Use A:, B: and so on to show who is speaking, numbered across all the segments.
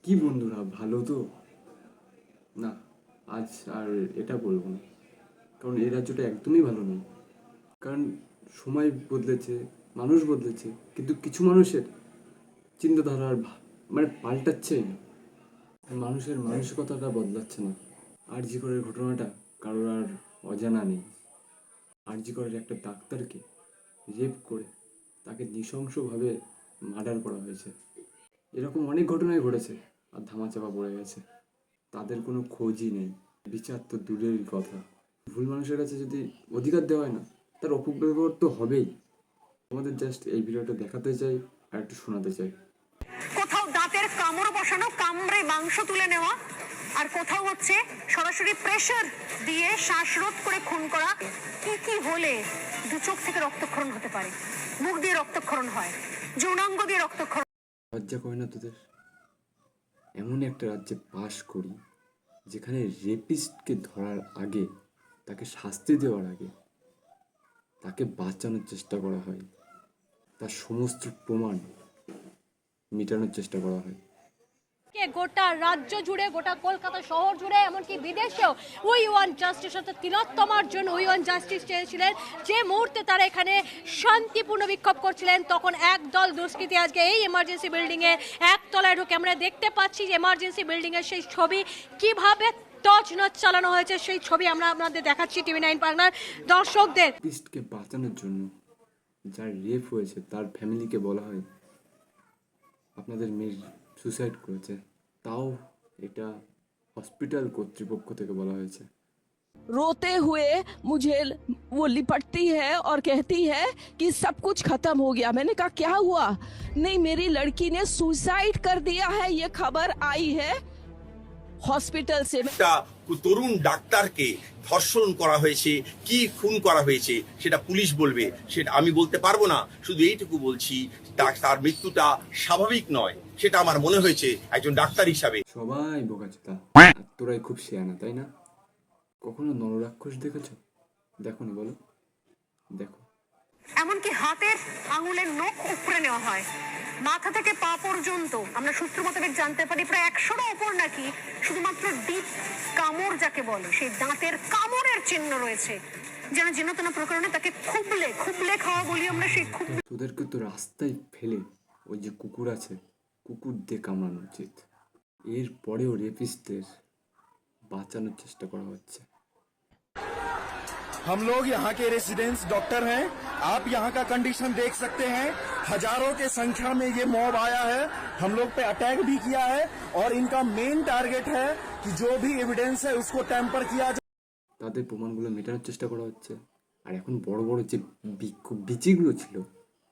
A: কি বন্ধুরা, ভালো তো? না, আজ আর এটা বলবো না, কারণ এই রাজ্যটা একদমই ভালো নেই। কারণ সময় বদলেছে, মানুষ বদলেছে, কিন্তু কিছু মানুষের চিন্তাধারা আর পাল্টাচ্ছেই না। মানুষের মানসিকতাটা বদলাচ্ছে না। আরজি করের ঘটনাটা কারোর আর অজানা নেই। আরজি করের একটা ডাক্তারকে রেপ করে তাকে নৃশংসভাবে মার্ডার করা হয়েছে। এরকম অনেক ঘটনাই ঘটেছে আর ধামাচাপা পড়ে গেছে। তাদের কোনো খোঁজই নেই, বিচার তো দূরেরই কথা। ভুল মানুষের কাছে যদি অধিকার দেওয়া হয় না, তার অপব্যবহার তো হবেই। আমাদের জাস্ট এই ভিডিওটা দেখাতে চাই আর একটু শোনাতে চাই।
B: কোথাও দাঁতের কামড় বসানো, কামড়ে মাংস তুলে নেওয়া, আর কোথাও হচ্ছে সরাসরি প্রেসার দিয়ে শ্বাসরোধ করে খুন করা। কি কি হলে দু চোখ থেকে রক্তক্ষরণ হতে পারে, মুখ দিয়ে রক্তক্ষরণ হয়, যৌনাঙ্গ দিয়ে রক্তক্ষরণ।
A: লজ্জা করে না তোদের? এমন একটা রাজ্যে বাস করি যেখানে রেপিস্টকে ধরার আগে, তাকে শাস্তি দেওয়ার আগে তাকে বাঁচানোর চেষ্টা করা হয়, তার সমস্ত প্রমাণ মেটানোর চেষ্টা করা হয়।
C: গোটা রাজ্য জুড়ে, গোটা কলকাতা শহর জুড়ে, এমনকি বিদেশেও উই ওয়ান্ট জাস্টিস অর্থাৎ তিলোত্তমার জন্য উই ওয়ান্ট জাস্টিস চেয়েছিলেন। যে মুহূর্তে তারা এখানে শান্তিপূর্ণ বিক্ষোভ করছিলেন, তখন একদল দুষ্কৃতী আজকে এই এমার্জেন্সি বিল্ডিংয়ে একতলায় ঢুকে আমরা দেখতে পাচ্ছি যে এমার্জেন্সি বিল্ডিংয়ের সেই ছবি কিভাবে তছনছ চালানো হয়েছে, সেই ছবি আমরা আপনাদের দেখাচ্ছি TV9 বাংলার দর্শকদের।
A: রেপিস্টকে বাঁচানোর জন্য যার রেপ হয়েছে তার ফ্যামিলিকে বলা হয় আপনাদের মেয়ে সুসাইড করেছে, তাও এটা হসপিটাল কর্তৃপক্ষ থেকে বলা হয়েছে।
D: रोते हुए मुझे वो लिपटती है और कहती है कि सब कुछ खत्म हो गया। मैंने कहा क्या हुआ? नहीं, मेरी लड़की ने सुसाइड कर दिया है, ये खबर आई है हॉस्पिटल से।
E: একটা তরুণ ডাক্তারকে ধর্ষণ করা হয়েছে, কি খুন করা হয়েছে সেটা পুলিশ বলবে, সেটা আমি বলতে পারবো না। শুধু এইটুকু বলছি, তার মৃত্যুটা স্বাভাবিক নয়, সেটা আমার মনে হয়েছে একজন ডাক্তার হিসাবে।
A: সবাই বোকাচোদা, আর তোরাই খুব শেয়ানা, তাই না? কখনো নররাক্ষস দেখেছো? দেখোনি? বলো, দেখো।
B: এমনকি হাতের আঙুলের নখ উপড়ে নেওয়া হয়, মাথা থেকে পা পর্যন্ত। আমরা সূত্র মোতাবেক জানতে পারি প্রায় 100-এরও ওপর নাকি শুধুমাত্র ডিপ কামড় যাকে বলে, সেই দাঁতের কামড়ের চিহ্ন রয়েছে। যেন যেন প্রকরণে তাকে খুবলে খুবলে খাওয়া বলি আমরা, সেই খুবলে।
A: তোদেরকে তো রাস্তায় ফেলে ওই যে কুকুর আছে, কুকুর দিয়ে কামড়ানো উচিত। এর পরেও রেপিস্টদের বাঁচানোর চেষ্টা করা হচ্ছে।
F: हम लोग यहाँ के रेसिडेंट्स डॉक्टर हैं। आप यहाँ का कंडीशन देख सकते हैं। हजारों के संख्या में ये मॉब आया है, हम लोग पे अटैक भी किया है और इनका मेन टारगेट है कि जो भी एविडेंस है उसको टेम्पर किया जाए।
A: তাদের প্রমাণগুলো মেটানোর চেষ্টা করা হচ্ছে। আর এখন বড় বড় যে বিচিগুলো ছিল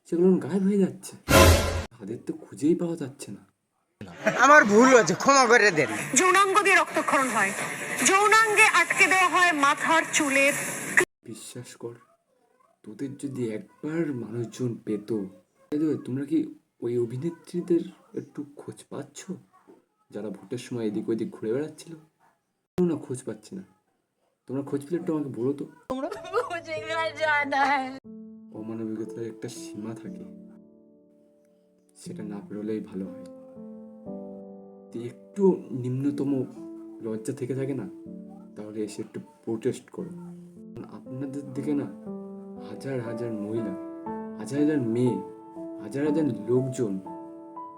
A: সেগুলো গায়েব হয়ে যাচ্ছে, তাদের তো খুঁজেই পাওয়া যাচ্ছে না।
G: আমার ভুল হয়েছে, ক্ষমা করে দেন।
B: যৌনাঙ্গ দিয়ে রক্তক্ষরণ হয়, যৌনাঙ্গে আটকে দেওয়া হয় মাথার চুলের।
A: বিশ্বাস কর, তোদের যদি একবার মানুষজন পেতো। তোমরা কি ওই অভিনেত্রীদের একটু খোঁজ পাচ্ছ যারা ভোটের সময় এদিক ওদিক ঘুরে বেড়াচ্ছিল? না, খোঁজ পাচ্ছি না। তোমরা খোঁজ পেলে একটু আমাকে বলো তো। অমানবিকতার একটা সীমা থাকে, সেটা না পেরোলেই ভালো হয়। একটু নিম্নতম লজ্জা থেকে থাকে না, তাহলে এসে একটু প্রোটেস্ট করো। আপনাদের দিকে না হাজার হাজার মহিলা, হাজার হাজার মেয়ে, হাজার হাজার লোকজন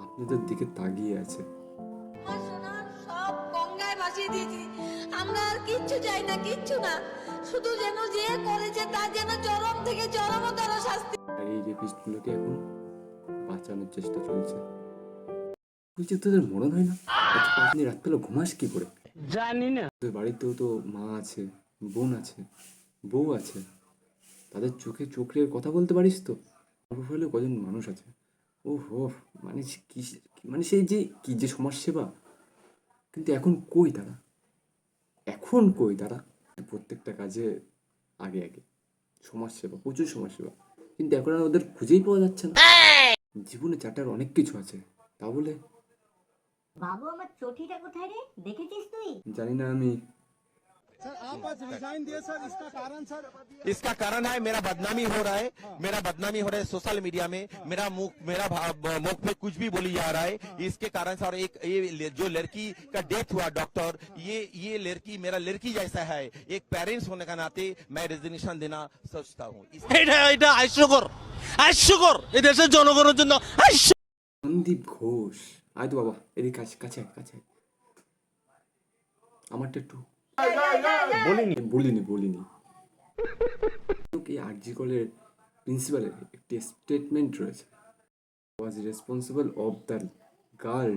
A: আপনাদের দিকে তাকিয়ে আছে।
H: সব গঙ্গায় ভাসিয়ে দিয়েছি, আমরা আর কিচ্ছু চাই না, কিচ্ছু না, শুধু যেন যে করেছে তার যেন চরম থেকে চরমতর শাস্তি।
A: আর এই রেপিস্টগুলোকে এখন বাঁচানোর চেষ্টা চলছে। বলছি, তোদের মরণ হয় না? আপনি রাত্রেবেলা ঘুমাস কি করে?
G: জানি না।
A: তোদের বাড়িতেও তো মা আছে, বোন আছে, বউ আছে, তাদের চোখে চোখ রেখে কথা বলতে পারিস তো? হলে কজন মানুষ আছে। ও হো, মানে কি, মানে সেই যে কি যে সমাজসেবা, কিন্তু এখন কই তারা? এখন কই তারা? প্রত্যেকটা কাজে আগে আগে সমাজসেবা, প্রচুর সমাজসেবা, কিন্তু এখন আর ওদের খুঁজেই পাওয়া যাচ্ছে না। জীবনে চাটার অনেক কিছু আছে, তা বলে।
I: বাবু, আমার চটিটা কোথায় রে? দেখেছিস তুই?
A: জানি না আমি।
I: इसका कारण है मेरा बदनामी हो रहा है सोशल मीडिया में, मेरा मुख पे कुछ भी बोली जा रहा है, इसके कारण से। और एक ये जो लड़की का डेथ हुआ डॉक्टर, ये लड़की मेरा लड़की जैसा है, एक पेरेंट्स होने का नाते मैं रेजिग्नेशन देना सोचता हूँ।
J: এটা হাস্যকর এই দেশের জনগণের জন্য
A: সন্দীপ ঘোষ, আয় তো বাবা, এদিকে কাছে কাছে কাছে। আমারটা একটু বলিনি। এই আরজি কলের প্রিন্সিপালের একটি স্টেটমেন্ট রয়েছে, was responsible of the girl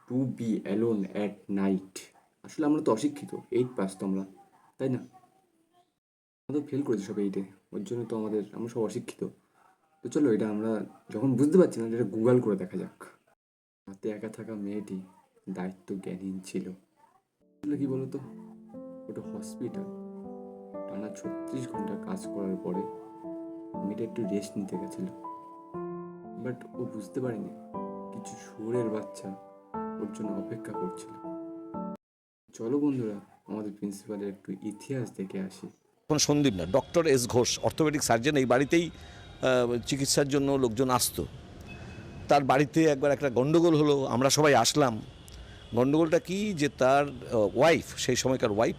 A: to be alone at night. আসলে আমরা তো অশিক্ষিত, 8 পাস তো আমরা, তাই না? আমরা তো ফেল করেছি সব 8-এ, ওর জন্য তো আমরা সব অশিক্ষিত। তো চলো, এটা আমরা যখন বুঝতে পারছি না, এটা গুগল করে দেখা যাক। হাতে একা থাকা মেয়েটি দায়িত্ব জ্ঞানহীন ছিল। কি বলতো, ওটা হসপিটাল, টানা 36 ঘন্টা কাজ করার পরে মেয়েটা একটু রেস্ট নিতে গেছিল, বাট ও বুঝতে পারেনি কিছু শুয়োরের বাচ্চা ওর জন্য অপেক্ষা করছিল। চলো বন্ধুরা, আমাদের প্রিন্সিপালের একটু ইতিহাস দেখে আসি।
K: এখন সন্দীপ না, doctor S Ghosh, orthopaedic surgeon. এই বাড়িতেই চিকিৎসার জন্য লোকজন আসতো। তার বাড়িতে একবার একটা গন্ডগোল হলো, আমরা সবাই আসলাম। গন্ডগোলটা কি, যে তার ওয়াইফ, সেই সময়কার ওয়াইফ,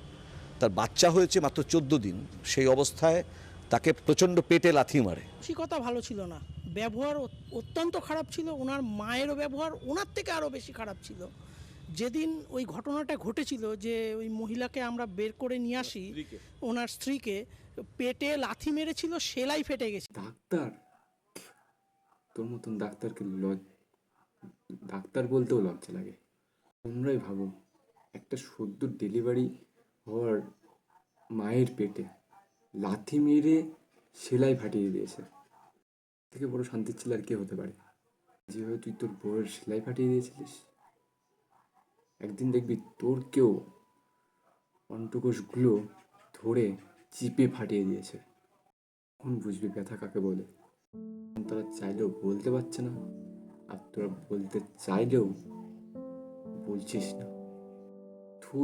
K: তার বাচ্চা হয়েছে মাত্র 14 দিন, সেই অবস্থায় তাকে প্রচণ্ড পেটে লাথি মারে।
L: মানসিকতা ভালো ছিল না, ব্যবহার অত্যন্ত খারাপ ছিল। ওনার মায়েরও ব্যবহার ওনার থেকে আরও বেশি খারাপ ছিল। যেদিন ওই ঘটনাটা ঘটেছিল, যে ওই মহিলাকে আমরা বের করে নিয়ে আসি, ওনার স্ত্রীকে পেটে লাথি মেরেছিল, সেলাই ফেটে গেছে।
A: ডাক্তার, তোর মতন ডাক্তারকে ডাক্তার বলতেও লজ্জা লাগে। তোমরাই ভাবো, একটা সদ্য ডেলিভারি হওয়ার মায়ের পেটে লাথি মেরে সেলাই ফাটিয়ে দিয়েছে, থেকে বড় শান্তির ছিল আর কে হতে পারে? যেভাবে তুই তোর বউয়ের সেলাই ফাটিয়ে দিয়েছিলিস, একদিন দেখবি তোর কেউ অন্ডকোষগুলো ধরে চিপে ফাটিয়ে দিয়েছে। তখন বুঝবি ব্যথা কাকে বলে। তারা চাইলেও বলতে পারছে না, আর তোরা বলতে চাইলেও বলছিস না।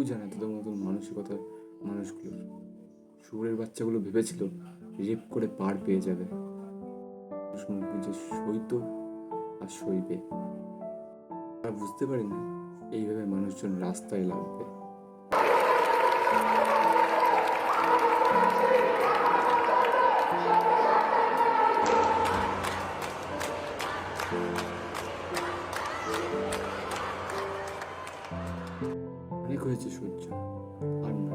A: জানে তোদের মতন মানসিকতার মানুষগুলোর। শুয়োরের বাচ্চাগুলো ভেবেছিল রেপ করে পার পেয়ে যাবে, বুঝে সইতো আর সইবে। তারা বুঝতে পারেনি এইভাবে মানুষজন রাস্তায় লাগবে। অনেক হয়েছে সহ্য, আর না,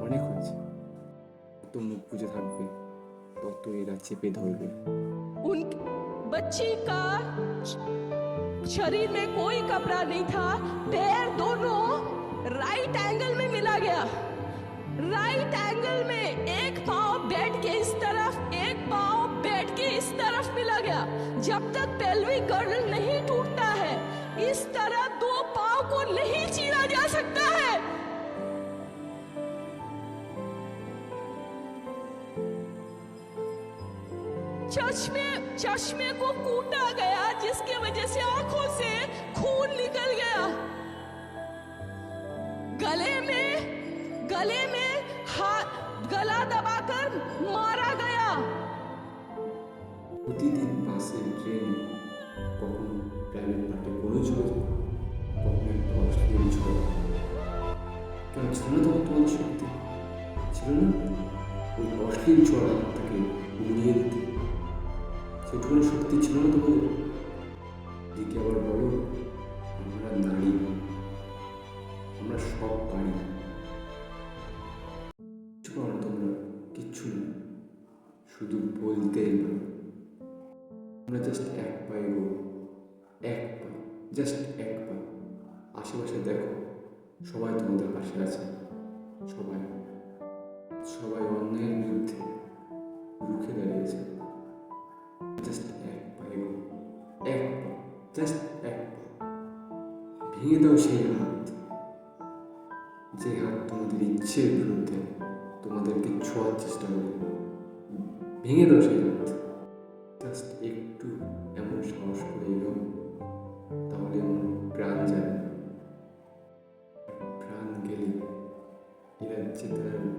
A: অনেক হয়েছে। যত মুখ বুঝে থাকবে তত এরা চেপে ধরবে।
D: उन बच्ची का शरीर में कोई कपड़ा नहीं था, पैर दोनों राइट एंगल में मिला गया। राइट एंगल में एक पाँव बेड के इस तरफ, एक पाँव बेड के इस तरफ मिला गया। जब तक पेल्विक गर्डल नहीं टूटता है, इस तरह 2 पाँव को नहीं चीरा जा सकता है। चश्मे को कूटा गया, जिसकी वजह से आंखों से खून निकल गया। गले में हाथ, गला दबाकर मारा गया।
A: প্রতিদিন বাসে, ট্রেনে, কখনো প্রাইভেট পার্টি বলে চলে যেত, কখনো একটা অশ্লীল ঝড়। কেন ছিল না তখন তোমাদের শক্তি? ছিল না ওই অশ্লীল ঝড় তাকে উড়িয়ে দিতে? সেটুকুনি শক্তি ছিল না তোমাদের? দিকে আবার বলো আমরা নারী, আমরা সব পারি। কিছু করো না তোমরা, কিচ্ছু না, শুধু বলতেই না। আমরা জাস্ট 1 পা এগোবো, 1 পা, জাস্ট 1 পা। আশেপাশে দেখো, সবাই তোমাদের পাশে আছে। সবাই অন্যায়ের বিরুদ্ধে রুখে দাঁড়িয়েছে। জাস্ট 1 পা এগোবো, 1 পা, জাস্ট 1 পা। ভেঙে দাও সেই হাত, যে হাত তোমাদের ইচ্ছের বিরুদ্ধে তোমাদেরকে ছোঁয়ার চেষ্টা করে। ভেঙে দাও সেই হাত। জাস্ট একটু এমন সাহস করে এলো, তাহলে এমন প্রাণ যাবে। প্রাণ গেলে এরা যে তারা